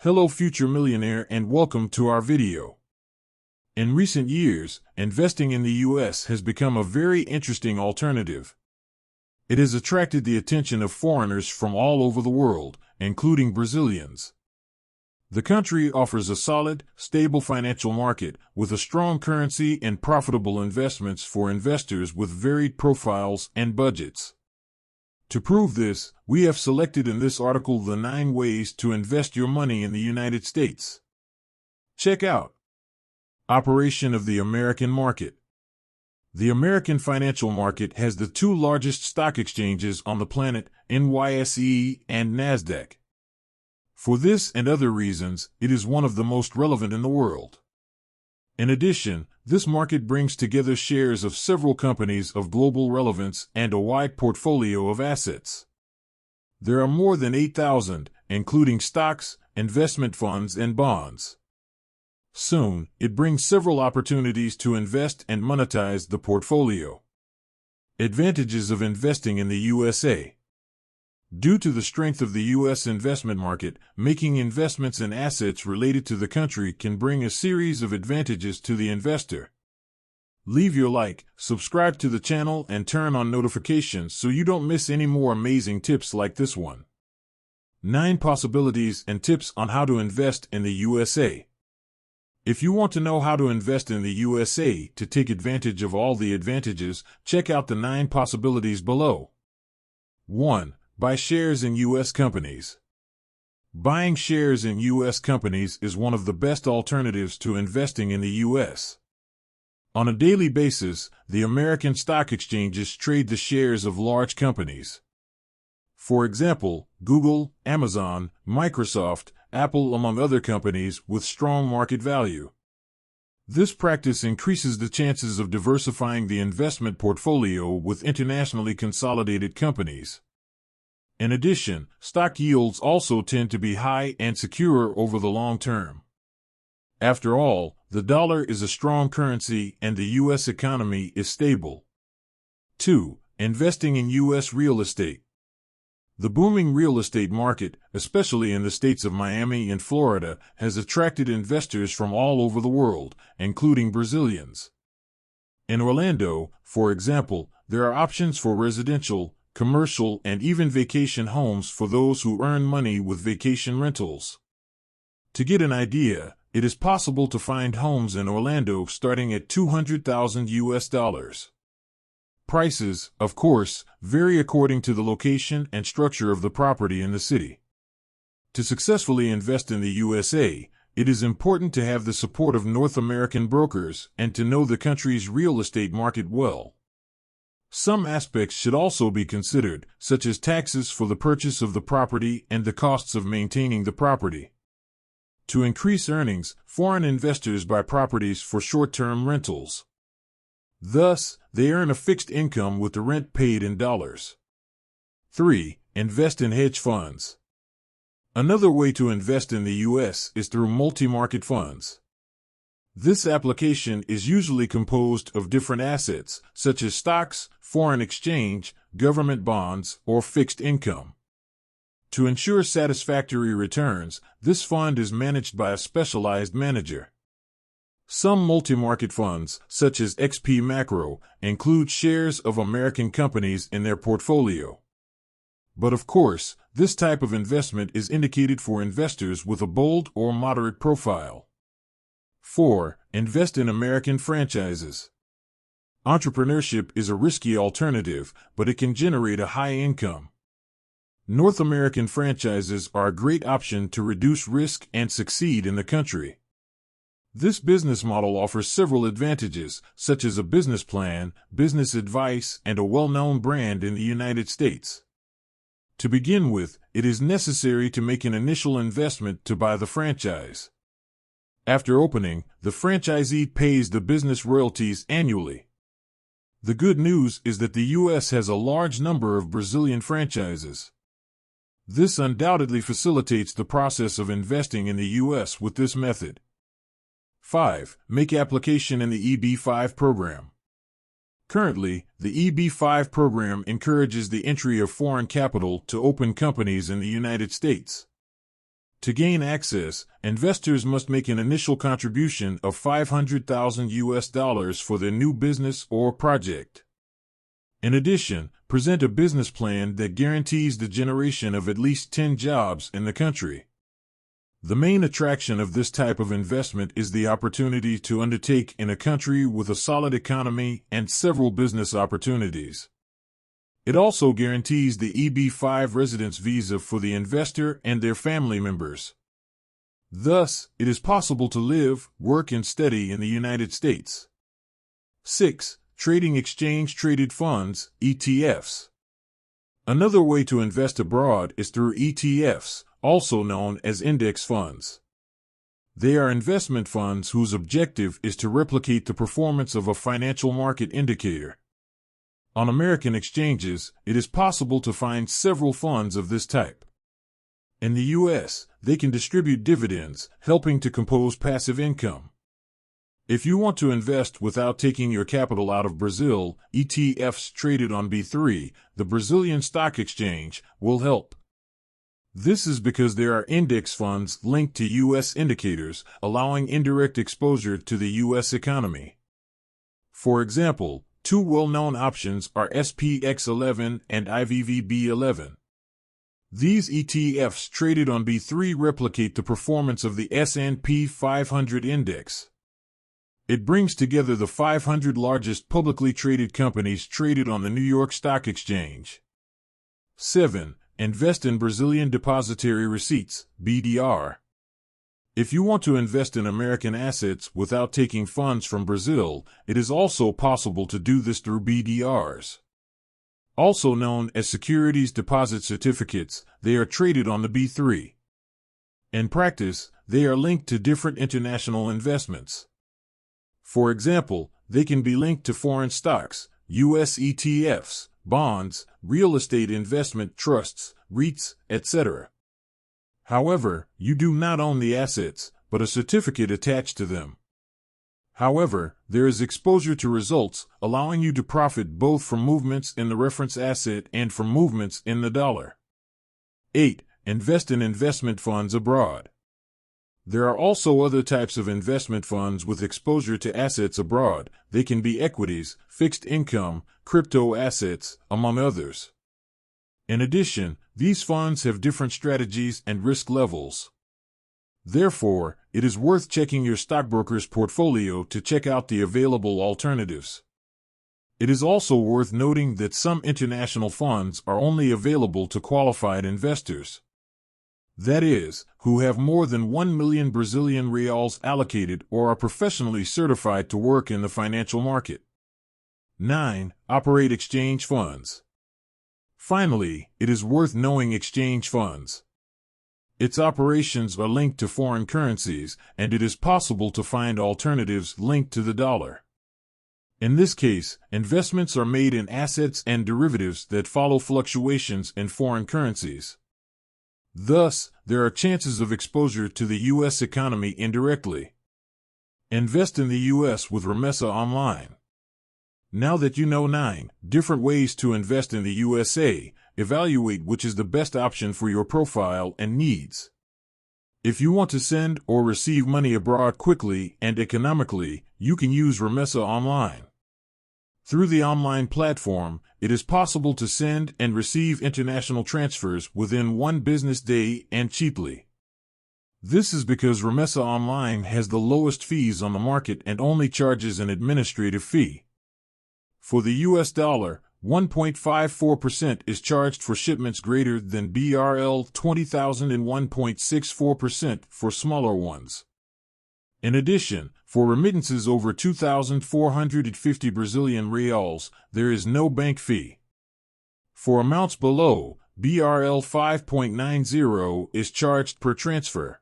Hello future millionaire and welcome to our video. In recent years, investing in the US has become a very interesting alternative. It has attracted the attention of foreigners from all over the world, including Brazilians. The country offers a solid, stable financial market with a strong currency and profitable investments for investors with varied profiles and budgets. To prove this, we have selected in this article the 9 ways to invest your money in the United States. Check out Operation of the American Market. The American financial market has the 2 largest stock exchanges on the planet, NYSE and NASDAQ. For this and other reasons, it is one of the most relevant in the world. In addition, this market brings together shares of several companies of global relevance and a wide portfolio of assets. There are more than 8,000, including stocks, investment funds, and bonds. Soon, it brings several opportunities to invest and monetize the portfolio. Advantages of investing in the USA. Due to the strength of the U.S. investment market, making investments in assets related to the country can bring a series of advantages to the investor. Leave your like, subscribe to the channel, and turn on notifications so you don't miss any more amazing tips like this one. 9 possibilities and tips on how to invest in the USA. If you want to know how to invest in the USA to take advantage of all the advantages, check out the 9 possibilities below. 1. Buy shares in U.S. companies. Buying shares in U.S. companies is one of the best alternatives to investing in the U.S. On a daily basis, the American stock exchanges trade the shares of large companies. For example, Google, Amazon, Microsoft, Apple, among other companies with strong market value. This practice increases the chances of diversifying the investment portfolio with internationally consolidated companies. In addition, stock yields also tend to be high and secure over the long term. After all, the dollar is a strong currency and the U.S. economy is stable. 2. Investing in U.S. real estate. The booming real estate market, especially in the states of Miami and Florida, has attracted investors from all over the world, including Brazilians. In Orlando, for example, there are options for residential, commercial, and even vacation homes for those who earn money with vacation rentals. To get an idea, it is possible to find homes in Orlando starting at $200,000 US. Prices, of course, vary according to the location and structure of the property in the city. To successfully invest in the USA, it is important to have the support of North American brokers and to know the country's real estate market well. Some aspects should also be considered, such as taxes for the purchase of the property and the costs of maintaining the property. To increase earnings, foreign investors buy properties for short-term rentals. Thus, they earn a fixed income with the rent paid in dollars. 3. Invest in hedge funds. Another way to invest in the U.S. is through multi-market funds. This application is usually composed of different assets, such as stocks, foreign exchange, government bonds, or fixed income. To ensure satisfactory returns, this fund is managed by a specialized manager. Some multi-market funds, such as XP Macro, include shares of American companies in their portfolio. But of course, this type of investment is indicated for investors with a bold or moderate profile. 4. Invest in American franchises. Entrepreneurship is a risky alternative, but it can generate a high income. North American franchises are a great option to reduce risk and succeed in the country. This business model offers several advantages, such as a business plan, business advice, and a well-known brand in the United States. To begin with, it is necessary to make an initial investment to buy the franchise. After opening, the franchisee pays the business royalties annually. The good news is that the U.S. has a large number of Brazilian franchises. This undoubtedly facilitates the process of investing in the U.S. with this method. 5. Make application in the EB-5 program. Currently, the EB-5 program encourages the entry of foreign capital to open companies in the United States. To gain access, investors must make an initial contribution of $500,000 for their new business or project. In addition, present a business plan that guarantees the generation of at least 10 jobs in the country. The main attraction of this type of investment is the opportunity to undertake in a country with a solid economy and several business opportunities. It also guarantees the EB-5 residence visa for the investor and their family members. Thus, it is possible to live, work, and study in the United States. 6. Trading exchange-traded funds, ETFs. Another way to invest abroad is through ETFs, also known as index funds. They are investment funds whose objective is to replicate the performance of a financial market indicator. On American exchanges, it is possible to find several funds of this type. In the U.S., they can distribute dividends, helping to compose passive income. If you want to invest without taking your capital out of Brazil, ETFs traded on B3, the Brazilian Stock Exchange, will help. This is because there are index funds linked to U.S. indicators, allowing indirect exposure to the U.S. economy. For example, two well-known options are SPX11 and IVVB11. These ETFs traded on B3 replicate the performance of the S&P 500 index. It brings together the 500 largest publicly traded companies traded on the New York Stock Exchange. 7. Invest in Brazilian Depositary Receipts, BDR. If you want to invest in American assets without taking funds from Brazil, it is also possible to do this through BDRs. Also known as Securities Deposit Certificates, they are traded on the B3. In practice, they are linked to different international investments. For example, they can be linked to foreign stocks, U.S. ETFs, bonds, real estate investment trusts, REITs, etc. However, you do not own the assets, but a certificate attached to them. However, there is exposure to results, allowing you to profit both from movements in the reference asset and from movements in the dollar. 8. Invest in investment funds abroad. There are also other types of investment funds with exposure to assets abroad. They can be equities, fixed income, crypto assets, among others. In addition, these funds have different strategies and risk levels. Therefore, it is worth checking your stockbroker's portfolio to check out the available alternatives. It is also worth noting that some international funds are only available to qualified investors. That is, who have more than 1 million Brazilian reals allocated or are professionally certified to work in the financial market. 9. Operate exchange funds. Finally, it is worth knowing exchange funds. Its operations are linked to foreign currencies, and it is possible to find alternatives linked to the dollar. In this case, investments are made in assets and derivatives that follow fluctuations in foreign currencies. Thus, there are chances of exposure to the U.S. economy indirectly. Invest in the U.S. with Remessa Online. Now that you know 9 different ways to invest in the USA, evaluate which is the best option for your profile and needs. If you want to send or receive money abroad quickly and economically, you can use Remessa Online. Through the online platform, it is possible to send and receive international transfers within one business day and cheaply. This is because Remessa Online has the lowest fees on the market and only charges an administrative fee. For the US dollar, 1.54% is charged for shipments greater than BRL 20,000 and 1.64% for smaller ones. In addition, for remittances over 2,450 Brazilian reals, there is no bank fee. For amounts below, BRL 5.90 is charged per transfer.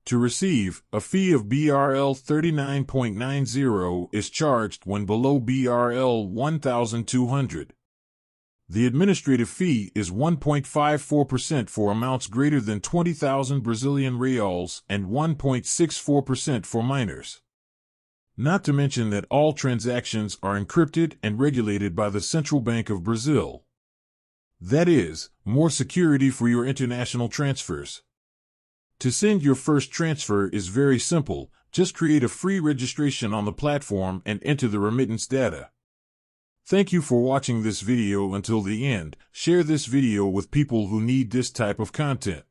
To receive, a fee of BRL 39.90 is charged when below BRL 1,200. The administrative fee is 1.54% for amounts greater than 20,000 Brazilian reals and 1.64% for minors. Not to mention that all transactions are encrypted and regulated by the Central Bank of Brazil. That is, more security for your international transfers. To send your first transfer is very simple. Just create a free registration on the platform and enter the remittance data. Thank you for watching this video until the end. Share this video with people who need this type of content.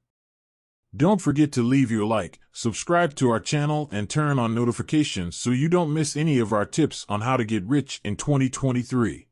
Don't forget to leave your like, subscribe to our channel, and turn on notifications so you don't miss any of our tips on how to get rich in 2023.